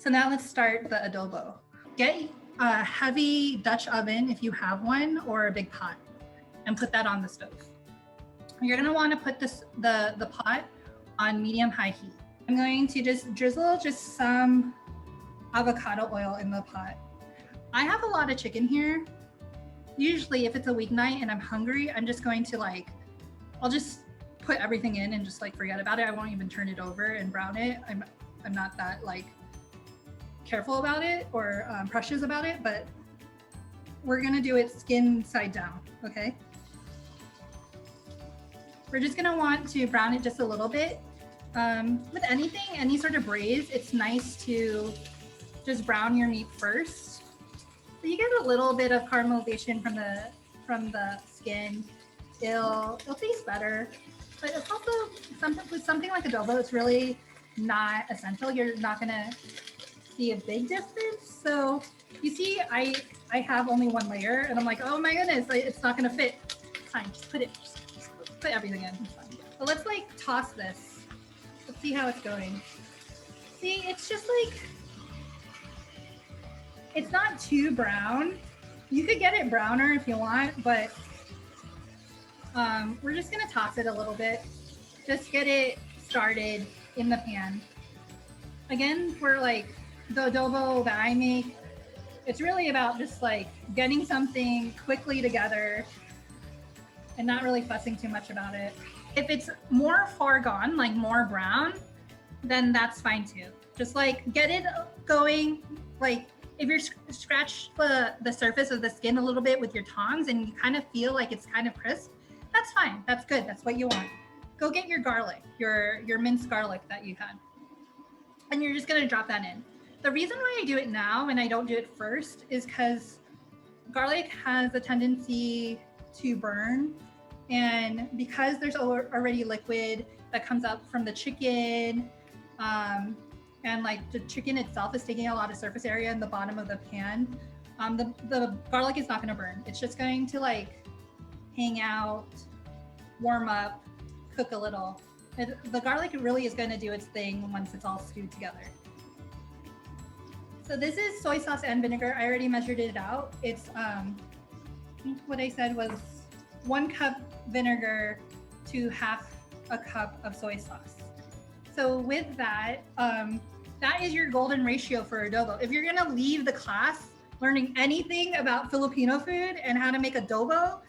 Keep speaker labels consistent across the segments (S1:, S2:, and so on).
S1: So now let's start the adobo. Get a heavy Dutch oven if you have one, or a big pot, and put that on the stove. You're gonna wanna put the pot on medium-high heat. I'm going to just drizzle just some avocado oil in the pot. I have a lot of chicken here. Usually if it's a weeknight and I'm hungry, I'm just going to I'll just put everything in and just forget about it. I won't even turn it over and brown it. I'm not that careful about it or precious about it, but we're gonna do it skin side down, okay? We're just gonna want to brown it just a little bit. With anything, any sort of braise, it's nice to just brown your meat first. So you get a little bit of caramelization from the skin. It'll taste better, but it's also with something like adobo, it's really not essential. You're not gonna see a big difference. So you see, I have only one layer, and I'm like, oh my goodness, it's not gonna fit. It's fine, just put everything in. It's fine. So let's toss this. Let's see how it's going. See, it's just it's not too brown. You could get it browner if you want, but we're just gonna toss it a little bit. Just get it started in the pan. Again, for the adobo that I make, it's really about just getting something quickly together and not really fussing too much about it. If it's more far gone, more brown, then that's fine too. Just get it going. If you scratch the surface of the skin a little bit with your tongs and you kind of feel it's kind of crisp, that's fine. That's good. That's what you want. Go get your garlic, your minced garlic that you had. And you're just gonna drop that in. The reason why I do it now and I don't do it first is because garlic has a tendency to burn. And because there's already liquid that comes up from the chicken, and the chicken itself is taking a lot of surface area in the bottom of the pan, the garlic is not gonna burn. It's just going to hang out, warm up, cook a little. The garlic really is gonna do its thing once it's all stewed together. So this is soy sauce and vinegar. I already measured it out. It's, I think what I said was 1 cup vinegar to half a cup of soy sauce. So with that, that is your golden ratio for adobo. If you're gonna leave the class learning anything about Filipino food and how to make adobo,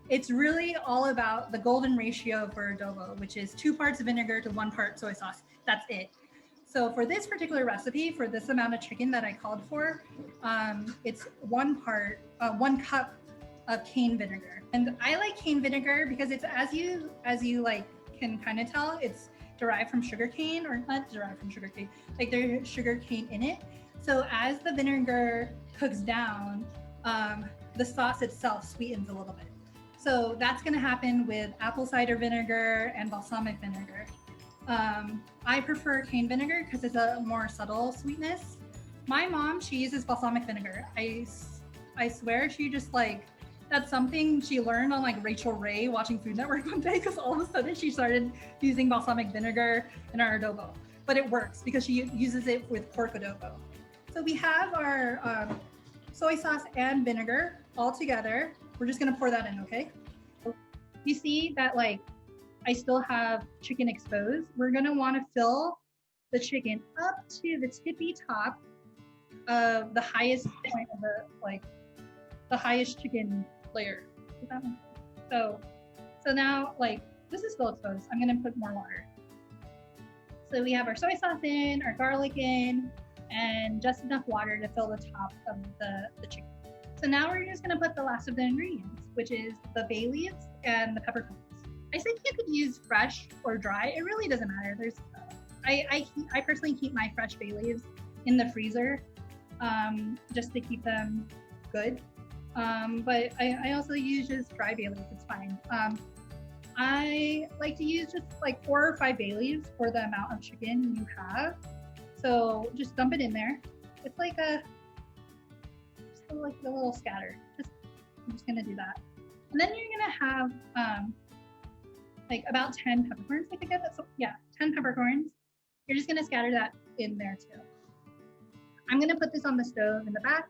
S1: it's really all about the golden ratio for adobo, which is 2 parts vinegar to 1 part soy sauce. That's it. So for this particular recipe, for this amount of chicken that I called for, it's 1 cup of cane vinegar. And I like cane vinegar because it's, as you can kind of tell, it's derived from sugar cane, or not derived from sugar cane, there's sugar cane in it. So as the vinegar cooks down, the sauce itself sweetens a little bit. So that's gonna happen with apple cider vinegar and balsamic vinegar. I prefer cane vinegar because it's a more subtle sweetness. My mom, she uses balsamic vinegar. I swear she just that's something she learned on Rachel Ray watching Food Network one day, because all of a sudden she started using balsamic vinegar in our adobo. But it works because she uses it with pork adobo. So we have our soy sauce and vinegar all together. We're just gonna pour that in, okay? You see that I still have chicken exposed. We're gonna wanna fill the chicken up to the tippy top of the highest point of the highest chicken layer. So now this is still exposed. I'm gonna put more water. So we have our soy sauce in, our garlic in, and just enough water to fill the top of the chicken. So now we're just gonna put the last of the ingredients, which is the bay leaves and the peppercorns. I think you could use fresh or dry. It really doesn't matter. I personally keep my fresh bay leaves in the freezer just to keep them good. But I also use just dry bay leaves. It's fine. I like to use just 4 or 5 bay leaves for the amount of chicken you have. So just dump it in there. It's just a little scatter. I'm just gonna do that. And then you're gonna have about 10 peppercorns. I think that's, yeah, 10 peppercorns. You're just gonna scatter that in there too. I'm gonna put this on the stove in the back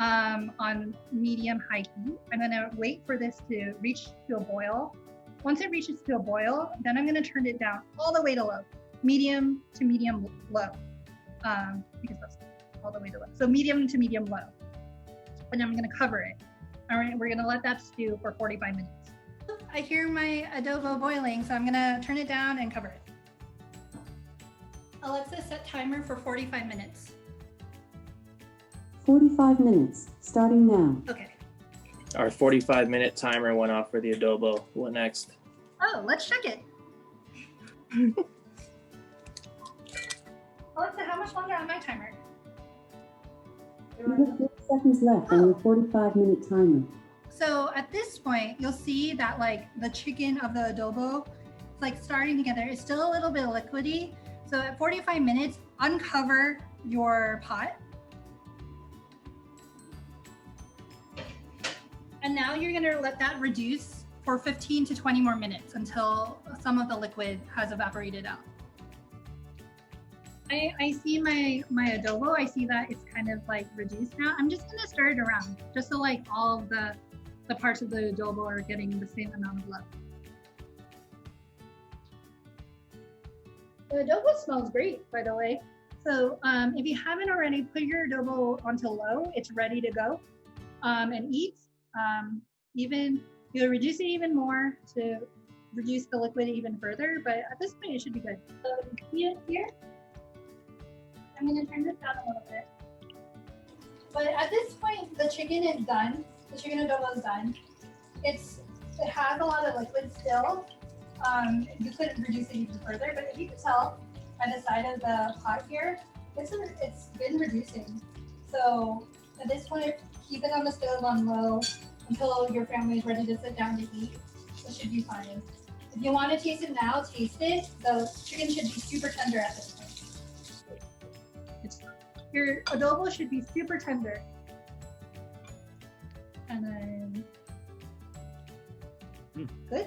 S1: on medium-high heat. I'm gonna wait for this to reach to a boil. Once it reaches to a boil, then I'm gonna turn it down all the way to low, medium to medium low, because that's all the way to low. So medium to medium low. And I'm gonna cover it. All right, we're gonna let that stew for 45 minutes. I hear my adobo boiling, so I'm gonna turn it down and cover it. Alexa, set timer for 45 minutes.
S2: 45 minutes, starting now.
S1: Okay.
S3: Our 45-minute timer went off for the adobo. What next?
S1: Oh, let's check it. Alexa, how much longer on my timer?
S2: You have 4 seconds left on your 45-minute timer.
S1: So at this point, you'll see that like the chicken of the adobo, it's like starting together. It's still a little bit liquidy. So at 45 minutes, uncover your pot. And now you're gonna let that reduce for 15 to 20 more minutes until some of the liquid has evaporated out. I see my adobo, I see that it's kind of like reduced now. I'm just gonna stir it around just so like all of the parts of the adobo are getting the same amount of love. The adobo smells great, by the way. So if you haven't already, put your adobo onto low, it's ready to go and eat. Even you'll reduce it even more to reduce the liquid even further, but at this point it should be good. So you see it here? I'm gonna turn this down a little bit. But at this point, the chicken is done. The chicken adobo is done. It has a lot of liquid still. You could reduce it even further, but if you can tell by the side of the pot here, it's been reducing. So at this point, keep it on the stove on low until your family is ready to sit down to eat. It should be fine. If you want to taste it now, taste it. The chicken should be super tender at this point. Your adobo should be super tender. And then, good?